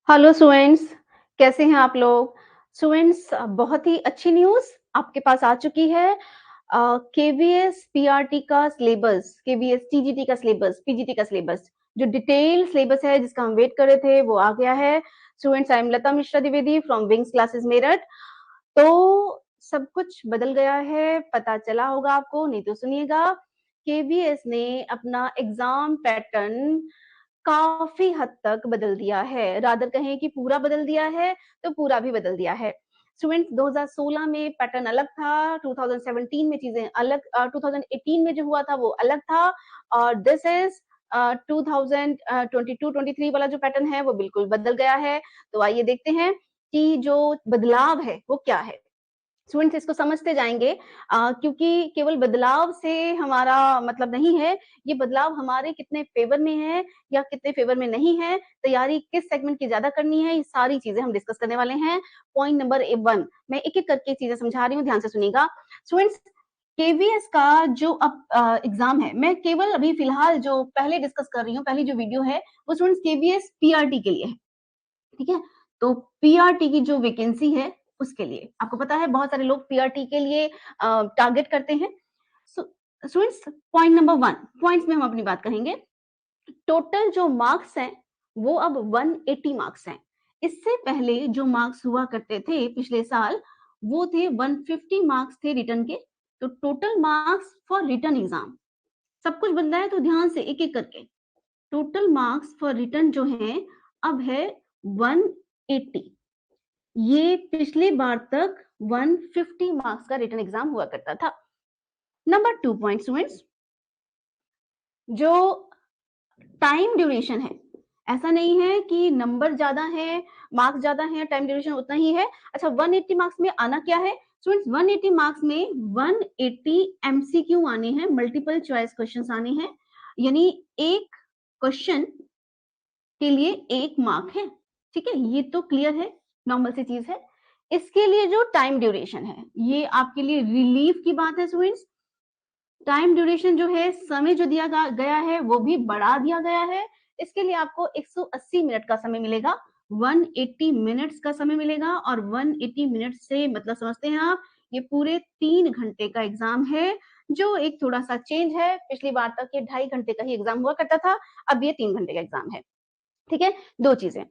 Hello students, कैसे हैं आप लोग? स्टूडेंट्स, बहुत ही अच्छी न्यूज़ आपके पास आ चुकी है। केवीएस पीआरटी का सिलेबस, केवीएस टीजीटी का सिलेबस, पीजीटी का सिलेबस, जो डिटेल सिलेबस है जिसका हम वेट कर रहे थे वो आ गया है। Students, I am Lata Mishra Dwivedi from wings classes Meerut. तो सब कुछ बदल गया है, पता चला होगा आपको, नहीं तो सुनिएगा। केवीएस ने अपना एग्जाम पैटर्न काफ़ी हद तक बदल दिया है, रादर कहें कि पूरा बदल दिया है, तो पूरा भी बदल दिया है। स्टूडेंट्स, 2016 में पैटर्न अलग था, 2017 में चीज़ें अलग 2018 में जो हुआ था वो अलग था और दिस इज़ 2022-23 वाला जो पैटर्न है वो बिल्कुल बदल गया है। तो आइए देखते हैं कि जो बदलाव है वो क्या है। स्टूडेंट्स इसको समझते जाएंगे क्योंकि केवल बदलाव से हमारा मतलब नहीं है, ये बदलाव हमारे कितने फेवर में है या कितने फेवर में नहीं है, तैयारी किस सेगमेंट की ज्यादा करनी है, ये सारी चीजें हम डिस्कस करने वाले हैं। पॉइंट नंबर 1, मैं एक एक करके चीजें समझा रही हूँ, ध्यान से सुनिएगा। स्टूडेंट्स, केवीएस का जो अब एग्जाम है, मैं केवल अभी फिलहाल जो पहले डिस्कस कर रही हूँ, पहली जो वीडियो है वो स्टूडेंट्स केवीएस पीआरटी के लिए है, ठीक है। तो पीआरटी की जो वैकेंसी है उसके लिए, आपको पता है बहुत सारे लोग पीआरटी के लिए टारगेट करते हैं। स्टूडेंट्स, पॉइंट नंबर 1, पॉइंट्स में हम अपनी बात कहेंगे। टोटल जो मार्क्स हैं वो अब 180 मार्क्स हैं। इससे पहले जो मार्क्स हुआ करते थे पिछले साल वो थे 150 मार्क्स थे रिटर्न के। तो total marks for return exam, सब कुछ बदला है, तो ध्यान से एक एक करके। टोटल मार्क्स फॉर रिटर्न जो है अब है 180। ये पिछली बार तक 150 मार्क्स का रिटर्न एग्जाम हुआ करता था। नंबर 2 पॉइंट स्टूडेंट्स, जो टाइम ड्यूरेशन है, ऐसा नहीं है कि नंबर ज्यादा है, मार्क्स ज्यादा है, टाइम ड्यूरेशन उतना ही है। अच्छा, 180 मार्क्स में आना क्या है स्टूडेंट्स? 180 मार्क्स में 180 एमसीक्यू आने हैं, मल्टीपल चॉइस क्वेश्चंस आने हैं, यानी एक क्वेश्चन के लिए 1 मार्क है। ठीक है, ये तो क्लियर है, नॉर्मल सी चीज है। इसके लिए जो टाइम ड्यूरेशन है, ये आपके लिए रिलीफ की बात है स्टूडेंट्स। टाइम ड्यूरेशन जो है, समय जो दिया गया है वो भी बढ़ा दिया गया है। इसके लिए आपको 180 मिनट का समय मिलेगा, 180 मिनट्स का समय मिलेगा। और 180 मिनट से मतलब समझते हैं आप, ये पूरे 3 घंटे का एग्जाम है, जो एक थोड़ा सा चेंज है। पिछली बार तक ये 2.5 घंटे का ही एग्जाम हुआ करता था, अब ये 3 घंटे का एग्जाम है। ठीक है, दो चीजें।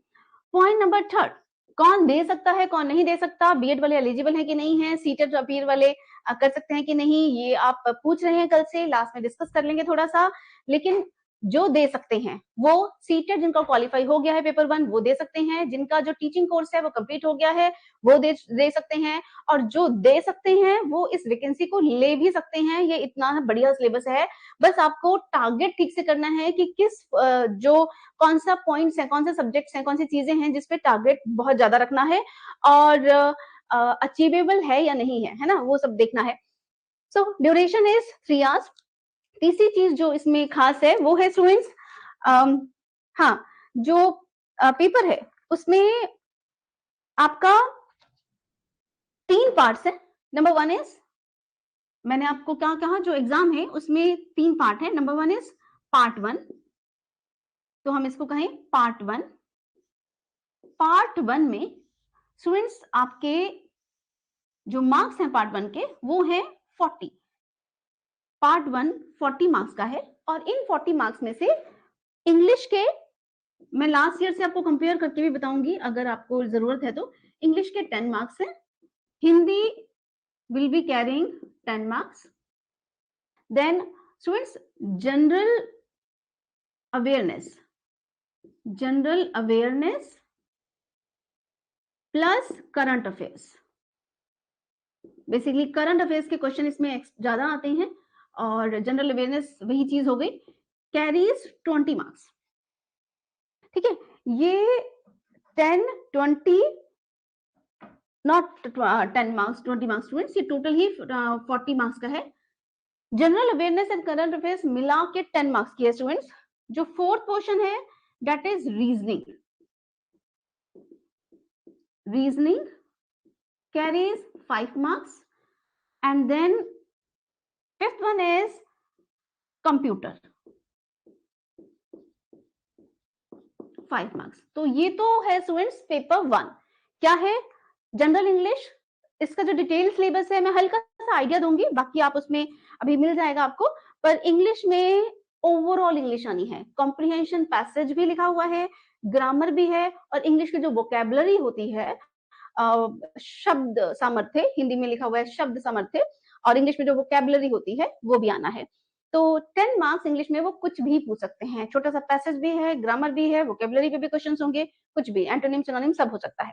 पॉइंट नंबर 3, कौन दे सकता है कौन नहीं दे सकता, बीएड वाले एलिजिबल है कि नहीं है, सीटेट अपीयर वाले कर सकते हैं कि नहीं, ये आप पूछ रहे हैं। कल से लास्ट में डिस्कस कर लेंगे थोड़ा सा। लेकिन जो दे सकते हैं वो सीटेट, जिनका क्वालिफाई हो गया है पेपर 1 वो दे सकते हैं, जिनका जो टीचिंग कोर्स है वो कंप्लीट हो गया है वो दे सकते हैं। और जो दे सकते हैं वो इस वैकेंसी को ले भी सकते हैं। ये इतना बढ़िया सिलेबस है, बस आपको टारगेट ठीक से करना है कि किस जो कौन सा पॉइंट्स है, कौन से सब्जेक्ट्स हैं, कौन सी चीजें हैं जिसपे टारगेट बहुत ज्यादा रखना है और अचीवेबल है या नहीं है ना, वो सब देखना है। सो ड्यूरेशन इज 3 आवर्स। तीसरी चीज जो इसमें खास है वो है स्टूडेंट्स, हाँ, जो पेपर है उसमें आपका 3 पार्ट्स है। नंबर 1 इज, मैंने आपको क्या कहा, जो एग्जाम है उसमें 3 पार्ट है। नंबर 1 इज पार्ट 1, तो हम इसको कहें पार्ट 1। पार्ट 1 में स्टूडेंट्स आपके जो मार्क्स हैं पार्ट 1 के वो हैं 40। पार्ट 1 40 मार्क्स का है और इन 40 मार्क्स में से इंग्लिश के, मैं लास्ट ईयर से आपको कंपेयर करके भी बताऊंगी अगर आपको जरूरत है तो, इंग्लिश के 10 मार्क्स हैं, Hindi will be carrying 10 marks. Then students, general awareness, general awareness plus current affairs. Basically current affairs के क्वेश्चन इसमें ज्यादा आते हैं और जनरल अवेयरनेस वही चीज हो गई, कैरीज 20 मार्क्स। ठीक है, ये 10 20 नॉट 10 मार्क्स 20 मार्क्स स्टूडेंट्स, ये टोटल ही 40 मार्क्स का है। General awareness and current affairs मिला के 10 मार्क्स की है स्टूडेंट्स। जो फोर्थ पोर्शन है that is reasoning, reasoning carries 5 marks. And then fifth one is computer, 5 marks. तो ये तो है स्टूडेंट्स पेपर 1। क्या है? जनरल इंग्लिश, इसका जो डिटेल सिलेबस है मैं हल्का सा आइडिया दूंगी, बाकी आप उसमें अभी मिल जाएगा आपको। पर इंग्लिश में ओवरऑल इंग्लिश आनी है, कॉम्प्रिहेंशन पैसेज भी लिखा हुआ है, ग्रामर भी है, और इंग्लिश की जो वोकेबलरी होती है, शब्द सामर्थ्य, हिंदी में लिखा हुआ है शब्द सामर्थ्य, और इंग्लिश में जो वोकेबलरी होती है वो भी आना है। तो 10 मार्क्स इंग्लिश में वो कुछ भी पूछ सकते हैं, छोटा सा पैसेज भी है, ग्रामर भी है, वोकेबलरी पे भी क्वेश्चंस होंगे, कुछ भी, एंटोनिम सिनोनिम सब हो सकता है।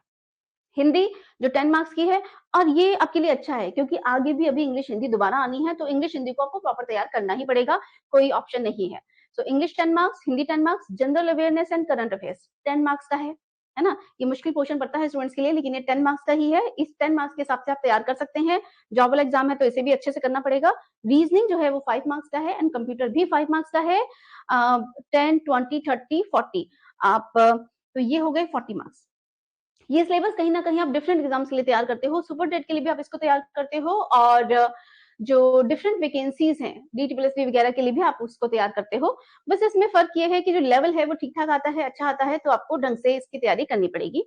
हिंदी जो 10 मार्क्स की है, और ये आपके लिए अच्छा है क्योंकि आगे भी अभी इंग्लिश हिंदी दोबारा आनी है, तो इंग्लिश हिंदी को आपको प्रॉपर तैयार करना ही पड़ेगा, कोई ऑप्शन नहीं है। So English 10 marks, Hindi 10 marks, general awareness and current affairs 10 marks का है ना। ये मुश्किल क्वेश्चन पड़ता है स्टूडेंट्स के लिए, लेकिन ये 10 मार्क्स का ही है। इस 10 मार्क्स के हिसाब से आप तैयार कर सकते हैं। जॉब वाला एग्जाम है तो इसे भी अच्छे से करना पड़ेगा। रीजनिंग जो है वो 5 मार्क्स का है, एंड कंप्यूटर भी 5 मार्क्स का है। 10, 20, 30, 40 आप, तो ये हो गए 40 मार्क्स। ये सिलेबस कहीं ना कहीं आप डिफरेंट एग्जाम्स के लिए तैयार करते हो, सुपर टेट के लिए भी आप इसको तैयार करते हो, और जो डिफरेंट वैकेंसीज हैं DSSB वगैरह के लिए भी आप उसको तैयार करते हो। बस इसमें फर्क ये है कि जो लेवल है वो ठीक ठाक आता है, अच्छा आता है, तो आपको ढंग से इसकी तैयारी करनी पड़ेगी।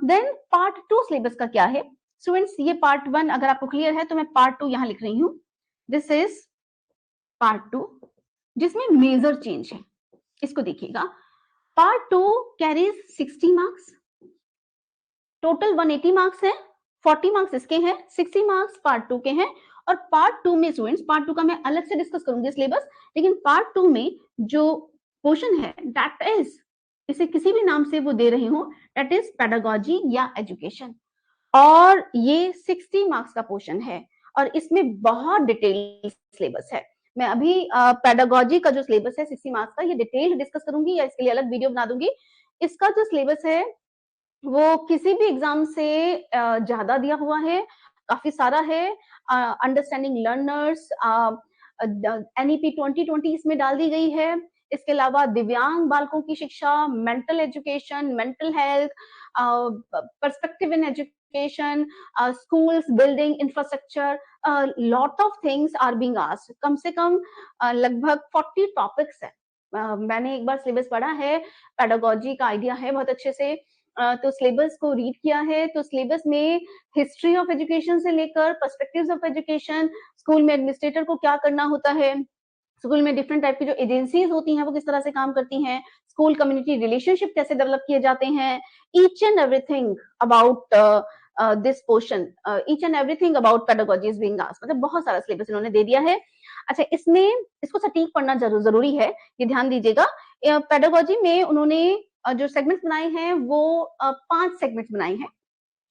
देन पार्ट 2 सिलेबस का क्या है स्टूडेंट्स? ये पार्ट 1 अगर आपको क्लियर है तो मैं पार्ट 2 यहाँ लिख रही हूँ। दिस इज पार्ट 2, जिसमें मेजर चेंज है। इसको देखिएगा, part 2 carries 60 marks, total 180 marks है, 40 मार्क्स इसके हैं, 60 मार्क्स पार्ट 2 के हैं। और पार्ट 2 में स्टूडेंट्स, पार्ट 2 का मैं अलग से डिस्कस करूंगी सिलेबस, लेकिन पार्ट 2 में जो पोर्शन है दैट इज, इसे किसी भी नाम से वो दे रही हूं, दैट इज पेडागोजी या एजुकेशन, और ये 60 मार्क्स का पोर्शन है, और इसमें बहुत डिटेल सिलेबस है। मैं अभी पेडागोजी का जो सिलेबस है 60 मार्क्स का, ये डिटेल डिस्कस करूंगी, या इसके लिए अलग वीडियो बना दूंगी। इसका जो सिलेबस है वो किसी भी एग्जाम से ज्यादा दिया हुआ है, काफी सारा है। अंडरस्टैंडिंग लर्नर्स, NEP 2020 इसमें डाल दी गई है। इसके अलावा दिव्यांग बालकों की शिक्षा, mental education, mental health, perspective in education, schools, building, infrastructure, lot of things are being asked. कम से कम लगभग 40 टॉपिक्स है। मैंने एक बार सिलेबस पढ़ा है, पेडागोजी का आइडिया है बहुत अच्छे से, तो सिलेबस को रीड किया है। तो सिलेबस में हिस्ट्री ऑफ एजुकेशन से लेकर पर्सपेक्टिव्स ऑफ एजुकेशन, स्कूल में एडमिनिस्ट्रेटर को क्या करना होता है, स्कूल में डिफरेंट टाइप की जो एजेंसीज होती हैं वो किस तरह से काम करती हैं, स्कूल कम्युनिटी रिलेशनशिप कैसे डेवलप किए जाते हैं, each and everything about this portion, each and everything about pedagogy is being asked. मतलब बहुत सारा सिलेबस इन्होंने दे दिया है। अच्छा, इसमें इसको सटीक पढ़ना जरूरी है, ये ध्यान दीजिएगा। पेडागोजी में उन्होंने जो सेगमेंट्स बनाए हैं वो 5 सेगमेंट्स बनाए हैं,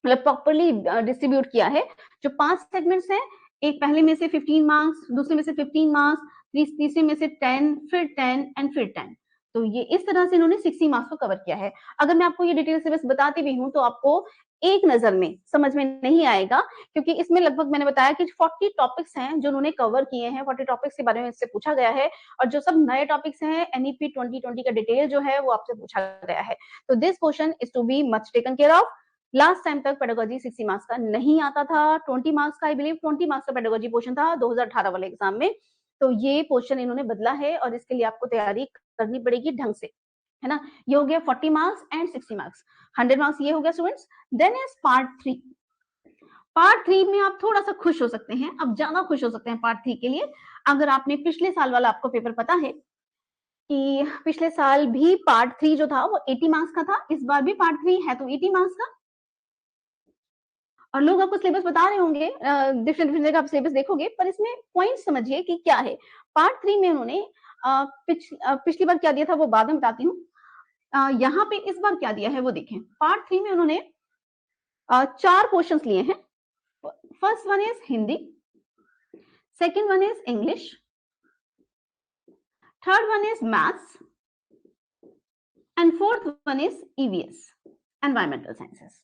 मतलब प्रॉपर्ली डिस्ट्रीब्यूट किया है। जो 5 सेगमेंट्स हैं, एक पहले में से 15 मार्क्स, दूसरे में से 15 मार्क्स, तीसरे में से 10, फिर 10 एंड फिर 10। तो ये इस तरह से इन्होंने 60 मार्क्स को कवर किया है। अगर मैं आपको ये डिटेल से बस बताती भी हूँ तो आपको एक नजर में समझ में नहीं आएगा, क्योंकि इसमें लगभग मैंने बताया कि 40 टॉपिक्स हैं जो उन्होंने कवर किए हैं। 40 टॉपिक्स के बारे में इससे पूछा गया है, और जो सब नए टॉपिक्स हैं NEP 2020 का डिटेल जो है वो आपसे पूछा गया है। तो this question is to be much taken care of. Last time तक पेडागोजी 60 मार्क्स का नहीं आता था, 20 मार्क्स का, आई बिलीव 20 मार्क्स का पेडागोजी पोर्शन था 2018 वाले एग्जाम में। तो ये पोर्शन इन्होंने बदला है, और इसके लिए आपको तैयारी करनी पड़ेगी ढंग से, है ना। ये हो गया 40 मार्क्स एंड 60 मार्क्स, 100 मार्क्स ये हो गया students. Then is part 3। Part 3 में आप थोड़ा सा खुश हो सकते हैं, अब ज्यादा खुश हो सकते हैं पार्ट 3 के लिए। अगर आपने पिछले साल वाला आपको पेपर पता है कि पिछले साल भी पार्ट 3 जो था वो 80 मार्क्स का था, इस बार भी पार्ट 3 है तो 80 मार्क्स का। और लोग आपको सिलेबस बता रहे होंगे, डिफरेंट जगह आप सिलेबस देखोगे, पर इसमें पॉइंट समझिए कि क्या है। पार्ट 3 में उन्होंने पिछली बार क्या दिया था वो बाद में बताती हूँ। यहाँ पे इस बार क्या दिया है वो देखें। पार्ट 3 में उन्होंने 4 पोर्शंस लिए हैं। First one is Hindi, second one is English, third one is maths, and fourth one is EVS, environmental sciences.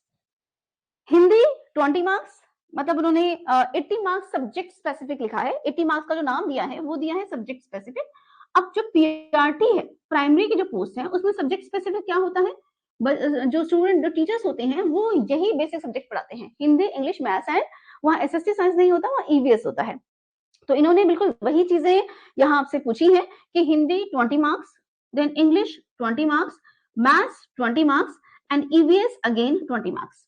Hindi 20 marks, मतलब उन्होंने 80 मार्क्स सब्जेक्ट स्पेसिफिक लिखा है। 80 मार्क्स का जो नाम दिया है वो दिया है सब्जेक्ट स्पेसिफिक। अब जो PRT है, प्राइमरी की जो पोस्ट है, उसमें सब्जेक्ट स्पेसिफिक क्या होता है, जो स्टूडेंट, जो टीचर्स होते हैं वो यही बेसिक सब्जेक्ट पढ़ाते हैं, हिंदी, इंग्लिश, मैथ्स, एंड वहाँ SST साइंस नहीं होता, वहाँ EVS होता है। तो इन्होंने बिल्कुल वही चीजें यहाँ आपसे पूछी है कि Hindi 20 marks, then English 20 marks, maths 20 marks and EVS again 20 marks.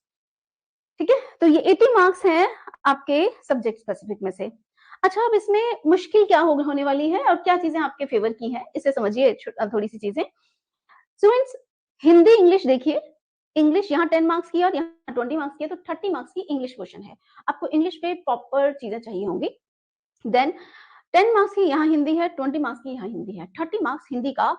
ठीक है, तो ये 80 मार्क्स हैं आपके सब्जेक्ट स्पेसिफिक में से। अच्छा, अब इसमें मुश्किल क्या होने वाली है और क्या चीजें आपके फेवर की हैं, इसे समझिए थोड़ी सी चीजें। स्टूडेंट्स, हिंदी इंग्लिश देखिए, इंग्लिश यहाँ 10 मार्क्स की और यहाँ 20 मार्क्स की है, तो 30 मार्क्स की इंग्लिश क्वेश्चन है। आपको इंग्लिश पे प्रॉपर चीजें चाहिए होंगी। देन 10 मार्क्स की यहाँ हिंदी है, 20 मार्क्स की यहाँ हिंदी है, 30 मार्क्स हिंदी का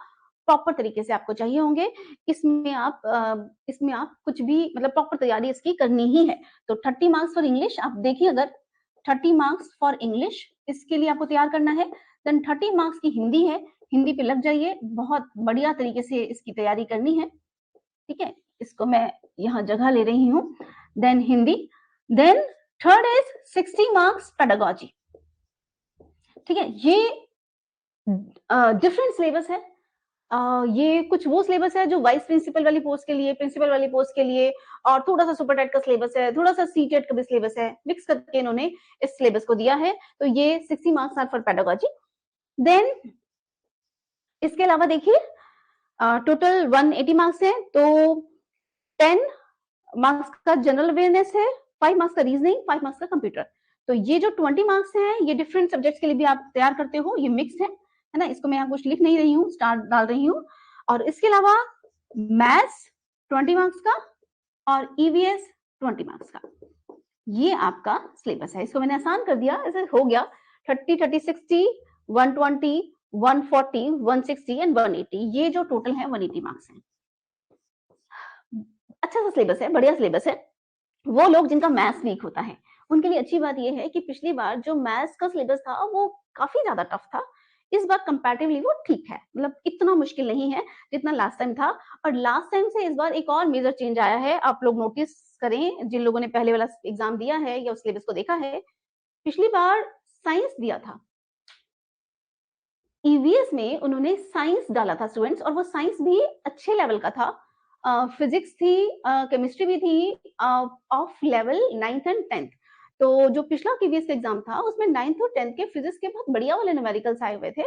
प्रॉपर तरीके से आपको चाहिए होंगे। इसमें आप कुछ भी मतलब प्रॉपर तैयारी इसकी करनी ही है। तो 30 मार्क्स फॉर इंग्लिश आप देखिए, अगर 30 मार्क्स फॉर इंग्लिश इसके लिए आपको तैयार करना है, देन 30 मार्क्स की हिंदी है, हिंदी पे लग जाइए, बहुत बढ़िया तरीके से इसकी तैयारी करनी है। ठीक है, इसको मैं यहाँ जगह ले रही हूँ। Then Hindi, then third is 60 marks pedagogy. ठीक है, ये डिफरेंट सिलेबस है। ये कुछ वो सिलेबस है जो वाइस प्रिंसिपल वाली पोस्ट के लिए, प्रिंसिपल वाली पोस्ट के लिए, और थोड़ा सा सुपर टेट का सिलेबस है, थोड़ा सा सीटेट का भी सिलेबस है, मिक्स करके इन्होंने इस सिलेबस को दिया है। तो ये 60 marks are for pedagogy. Then इसके अलावा देखिए टोटल 180 मार्क्स है, तो 10 मार्क्स का जनरल अवेयरनेस है, 5 मार्क्स का रीजनिंग, 5 मार्क्स का कंप्यूटर। तो ये जो 20 मार्क्स हैं ये डिफरेंट सब्जेक्ट्स के लिए भी आप तैयार करते हो, ये मिक्स है ना। इसको मैं यहाँ कुछ लिख नहीं रही हूँ, स्टार डाल रही हूँ। और इसके अलावा मैथ्स 20 मार्क्स का और ईवीएस 20 मार्क्स का, ये आपका सिलेबस है। इसको मैंने आसान कर दिया, ऐसे हो गया 30, 30, 60, 120, 140, 160 एंड 180। ये जो टोटल है 180 मार्क्स है। अच्छा सा सिलेबस है, बढ़िया सिलेबस है। वो लोग जिनका मैथ्स वीक होता है उनके लिए अच्छी बात यह है कि पिछली बार जो मैथ्स का सिलेबस था वो काफी ज्यादा टफ था। इस बार कंपैरेटिवली वो ठीक है, मतलब इतना मुश्किल नहीं है जितना लास्ट टाइम था। और लास्ट टाइम से इस बार एक और मेजर चेंज आया है, आप लोग नोटिस करें जिन लोगों ने पहले वाला एग्जाम दिया है या उस सिलेबस को देखा है। पिछली बार साइंस दिया था, ईवीएस में उन्होंने साइंस डाला था स्टूडेंट्स, और वो साइंस भी अच्छे लेवल का था। फिजिक्स थी, केमिस्ट्री भी थी of level 9th and 10th। तो जो पिछला ईवीएस का एग्जाम था उसमें 9th और 10th के फिजिक्स के बहुत बढ़िया वाले न्यूमेरिकल्स आए हुए थे।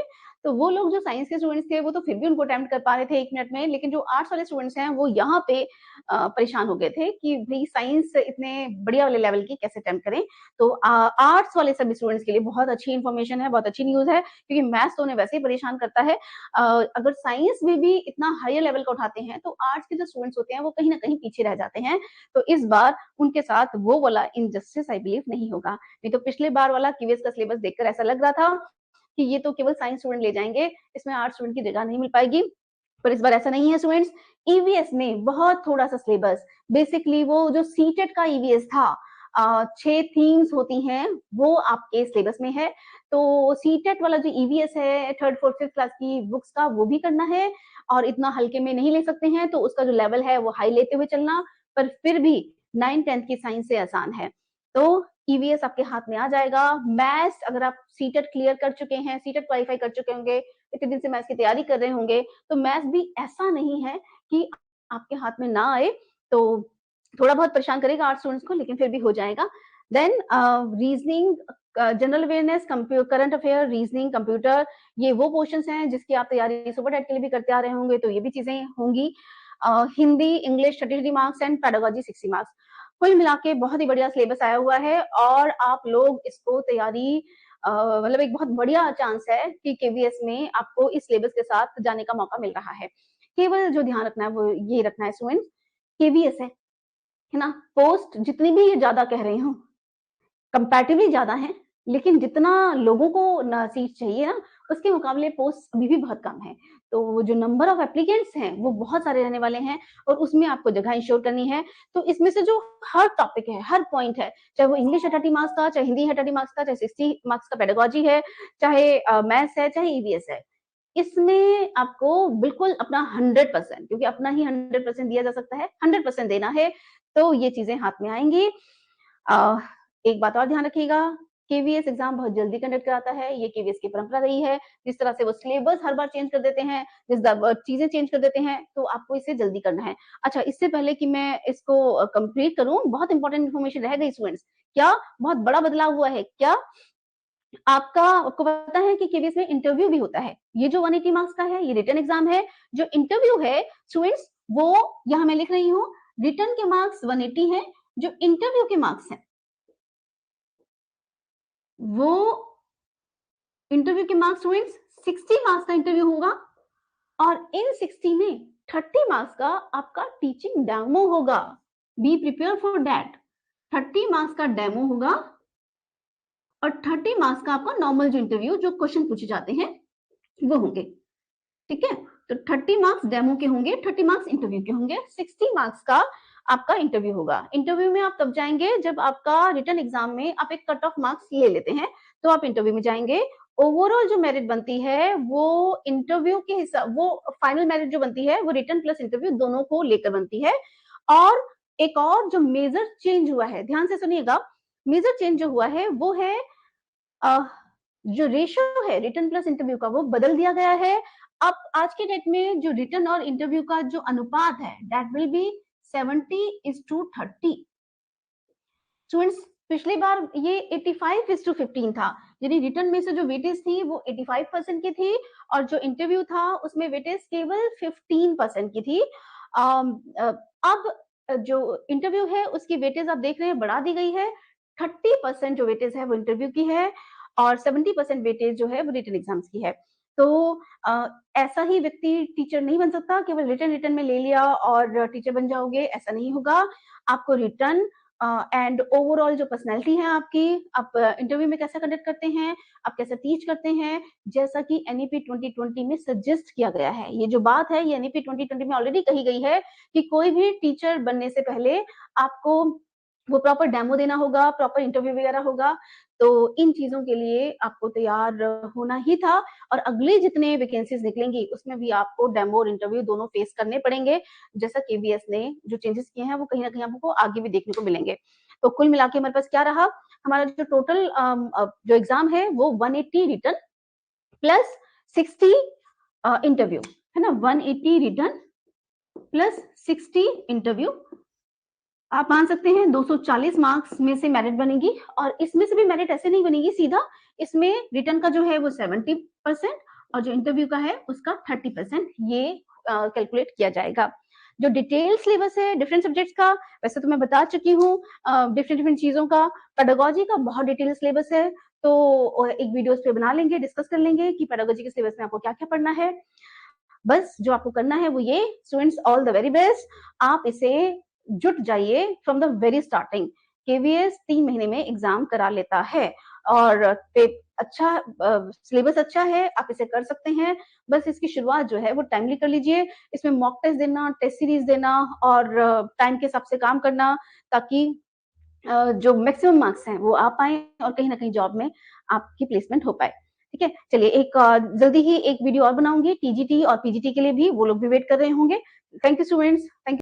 तो वो लोग जो साइंस के स्टूडेंट्स थे वो तो फिर भी उनको अटेम्प्ट कर पा रहे थे 1 मिनट में, लेकिन जो आर्ट्स वाले स्टूडेंट्स हैं वो यहाँ पे परेशान हो गए थे कि भाई साइंस इतने बढ़िया वाले लेवल की कैसे अटेम्प्ट करें। तो आर्ट्स वाले सभी स्टूडेंट्स के लिए बहुत अच्छी इन्फॉर्मेशन है, बहुत अच्छी न्यूज है, क्योंकि मैथ्स तो उन्हें वैसे ही परेशान करता है। अगर साइंस में भी इतना हायर लेवल का उठाते हैं तो आर्ट्स के जो स्टूडेंट्स होते हैं वो कहीं ना कहीं पीछे रह जाते हैं। तो इस बार उनके साथ वो वाला इनजस्टिस आई बिलीव नहीं होगा। नहीं तो पिछले बार वाला कीवीएस का सिलेबस देखकर ऐसा लग रहा था कि ये तो केवल साइंस स्टूडेंट ले जाएंगे, इसमें आर्ट्स स्टूडेंट की जगह नहीं मिल पाएगी। पर इस बार ऐसा नहीं है स्टूडेंट्स। ईवीएस में बहुत थोड़ा सा सिलेबस, बेसिकली वो जो सीटेट का ईवीएस था, 6 थीम्स होती हैं वो आपके सिलेबस में है। तो सीटेट वाला जो ईवीएस है 3rd 4th 5th क्लास की बुक्स का, वो भी करना है, और इतना हल्के में नहीं ले सकते हैं, तो उसका जो लेवल है वो हाई लेते हुए चलना। पर फिर भी 9th 10th की साइंस से आसान है, तो ईवीएस आपके हाथ में आ जाएगा। मैथ्स अगर आप सीटेट क्लियर कर चुके हैं, सीटेट क्वालिफाई कर चुके होंगे, इतने दिन से मैथ्स की तैयारी कर रहे होंगे, तो मैथ्स भी ऐसा नहीं है कि आपके हाथ में ना आए। तो थोड़ा बहुत परेशान करेगा आर्ट्स स्टूडेंट्स को, लेकिन फिर भी हो जाएगा। Then reasoning, general awareness, current affair, reasoning, computer, ये वो पोर्शंस हैं जिसकी आप तैयारी सुपर टेट के लिए भी करते आ रहे होंगे, तो ये भी चीजें होंगी। Hindi English 33 marks and pedagogy 60 marks. कुल मिला के बहुत ही बढ़िया सिलेबस आया हुआ है, और आप लोग इसको तैयारी मतलब एक बहुत बढ़िया चांस है कि केवीएस में आपको इस सिलेबस के साथ जाने का मौका मिल रहा है। केवल जो ध्यान रखना है वो ये रखना है स्टूडेंट्स, केवीएस है ना, पोस्ट जितनी भी ये ज्यादा कह रही हूँ कंपैरेटिवली ज्यादा है, लेकिन जितना लोगों को ना सीट चाहिए ना, उसके मुकाबले पोस्ट अभी भी बहुत कम है। तो जो नंबर ऑफ एप्लीकेंट्स हैं वो बहुत सारे रहने वाले हैं, और उसमें आपको जगह इंश्योर करनी है। तो इसमें से जो हर टॉपिक है, हर पॉइंट है, चाहे वो इंग्लिश है 30 मार्क्स का, चाहे हिंदी है 30 मार्क्स का, चाहे 60 मार्क्स का पेडागोजी है, चाहे मैथ्स है, चाहे ईवीएस है, इसमें आपको बिल्कुल अपना 100%, क्योंकि अपना ही 100% दिया जा सकता है, 100% देना है, तो ये चीजें हाथ में आएंगी। एक बात और ध्यान रखिएगा, केवीएस एग्जाम बहुत जल्दी कंडक्ट कराता है, ये केवीएस की परंपरा रही है। जिस तरह से वो सिलेबस हर बार चेंज कर देते हैं, चीजें चेंज कर देते हैं, तो आपको इसे जल्दी करना है। अच्छा, इससे पहले कि मैं इसको कंप्लीट करूं, बहुत इंपॉर्टेंट इन्फॉर्मेशन रह गई स्टूडेंट्स। क्या बहुत बड़ा बदलाव हुआ है क्या? आपको पता है कि केवीएस में इंटरव्यू भी होता है। ये जो 180 मार्क्स का है ये रिटन एग्जाम है, जो इंटरव्यू है स्टूडेंट्स वो यहाँ मैं लिख रही हूँ, रिटर्न के मार्क्स 180 हैं, जो इंटरव्यू के मार्क्स हैं वो इंटरव्यू के मार्क्स स्टूडेंट्स 60 मार्क्स का इंटरव्यू होगा और इन 60 में 30 मार्क्स का आपका टीचिंग डेमो होगा। Be prepare for that. 30 marks का डेमो होगा और 30 मार्क्स का आपका नॉर्मल जो इंटरव्यू जो क्वेश्चन पूछे जाते हैं वो होंगे। ठीक है, तो 30 मार्क्स डेमो के होंगे, 30 मार्क्स इंटरव्यू के होंगे, 60 मार्क्स का आपका इंटरव्यू होगा। इंटरव्यू में आप तब जाएंगे जब आपका रिटन एग्जाम में आप एक कट ऑफ मार्क्स ले लेते हैं, तो आप इंटरव्यू में जाएंगे। ओवरऑल जो मेरिट बनती है वो इंटरव्यू के हिसाब, वो फाइनल मेरिट जो बनती है वो रिटन प्लस इंटरव्यू दोनों को लेकर बनती है। और एक और जो मेजर चेंज हुआ है, ध्यान से सुनिएगा, मेजर चेंज जो हुआ है वो है जो रेशियो है रिटन प्लस इंटरव्यू का वो बदल दिया गया है। अब आज के डेट में जो रिटन और इंटरव्यू का जो अनुपात है दैट विल बी 70:30। स्टूडेंट्स पिछली बार ये 85:15 था, यानी रिटन में से जो वेटेज थी वो 85% की थी और जो इंटरव्यू था उसमें वेटेज केवल 15% की थी। अब जो इंटरव्यू है उसकी वेटेज आप देख रहे हैं बढ़ा दी गई है। 30% जो वेटेज है वो इंटरव्यू की है और 70% वेटेज जो है वो रिटन एग्जाम्स की है। तो ऐसा ही व्यक्ति टीचर नहीं बन सकता, केवल रिटन में ले लिया और टीचर बन जाओगे, ऐसा नहीं होगा। आपको रिटन एंड ओवरऑल जो पर्सनैलिटी है आपकी, आप इंटरव्यू में कैसा कंडक्ट करते हैं, आप कैसे टीच करते हैं, जैसा कि एनईपी 2020 में सजेस्ट किया गया है। ये जो बात है ये एनईपी 2020 में ऑलरेडी कही गई है कि कोई भी टीचर बनने से पहले आपको वो प्रॉपर डेमो देना होगा, प्रॉपर इंटरव्यू वगैरह होगा। तो इन चीजों के लिए आपको तैयार होना ही था और अगले जितने वैकेंसीज निकलेंगी उसमें भी आपको डेमो और इंटरव्यू दोनों फेस करने पड़ेंगे। जैसा केवीएस ने जो चेंजेस किए हैं वो कहीं ना कहीं आपको आगे भी देखने को मिलेंगे। तो कुल मिला के हमारे पास क्या रहा, हमारा जो टोटल जो एग्जाम है वो 180 रिटन प्लस 60 इंटरव्यू है ना, 180 रिटन प्लस 60 इंटरव्यू। आप मान सकते हैं 240 मार्क्स में से मेरिट बनेगी और इसमें से भी मेरिट ऐसे नहीं बनेगी सीधा, इसमें रिटन का जो है वो 70% और जो इंटरव्यू का है उसका 30% ये कैलकुलेट किया जाएगा। जो डिटेल सिलेबस है डिफरेंट सब्जेक्ट्स का वैसे तो मैं बता चुकी हूँ, डिफरेंट चीजों का। पेडागोजी का बहुत डिटेल सिलेबस है, तो एक वीडियो इस पे बना लेंगे, डिस्कस कर लेंगे कि पेडागोजी के सिलेबस में आपको क्या क्या पढ़ना है। बस जो आपको करना है वो ये, students all the very best, आप इसे जुट जाइए from the very starting. KVS 3 महीने में एग्जाम करा लेता है और अच्छा सिलेबस अच्छा है, आप इसे कर सकते हैं। बस इसकी शुरुआत जो है वो टाइमली कर लीजिए, इसमें मॉक टेस्ट देना, टेस्ट सीरीज देना और टाइम के हिसाब से काम करना, ताकि जो मैक्सिमम मार्क्स हैं वो आ पाए और कहीं ना कहीं जॉब में आपकी प्लेसमेंट हो पाए। ठीक है, चलिए एक जल्दी ही एक वीडियो और बनाऊंगी टीजीटी और पीजीटी के लिए भी, वो लोग भी वेट कर रहे होंगे। Thank you students, thank you.